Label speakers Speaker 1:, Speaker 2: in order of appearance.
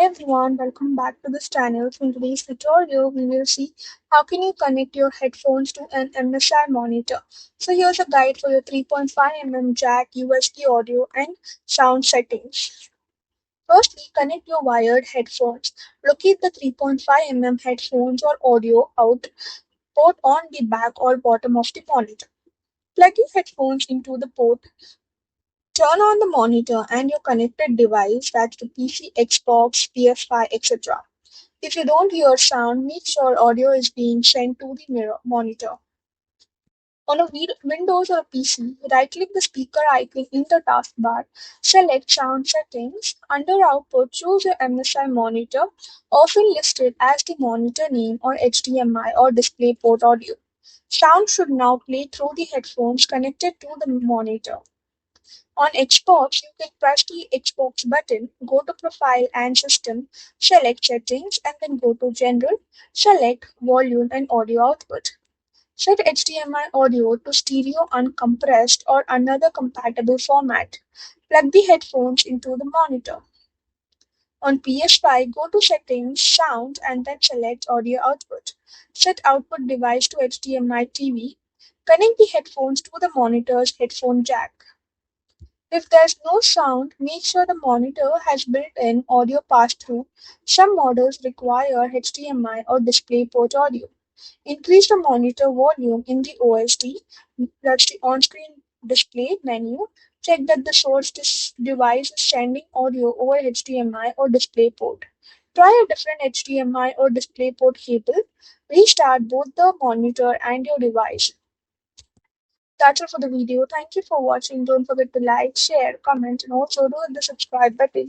Speaker 1: everyone, welcome back to this channel. So in today's tutorial, we will see how can you connect your headphones to an MSI monitor. So here's a guide for your 3.5 jack, USB audio and sound settings. Firstly, connect your wired headphones. Locate the 3.5 headphones or audio out port on the back or bottom of the monitor. Plug your headphones into the port. Turn on the monitor and your connected device, that's the PC, Xbox, PS5, etc. If you don't hear sound, make sure audio is being sent to the mirror monitor. On a Windows or a PC, right-click the speaker icon in the taskbar, select Sound Settings. Under Output, choose your MSI monitor, often listed as the monitor name or HDMI or DisplayPort audio. Sound should now play through the headphones connected to the monitor. On Xbox, you can press the Xbox button, go to Profile and System, select Settings, and then go to General, select Volume and Audio Output. Set HDMI audio to stereo uncompressed or another compatible format. Plug the headphones into the monitor. On PS5, go to Settings, Sound, and then select Audio Output. Set output device to HDMI TV. Connect the headphones to the monitor's headphone jack. If there's no sound, make sure the monitor has built-in audio pass-through. Some models require HDMI or DisplayPort audio. Increase the monitor volume in the OSD, that's the on-screen display menu. Check that the source device is sending audio over HDMI or DisplayPort. Try a different HDMI or DisplayPort cable. Restart both the monitor and your device. That's all for the video. Thank you for watching. Don't forget to like, share, comment, and also do hit the subscribe button.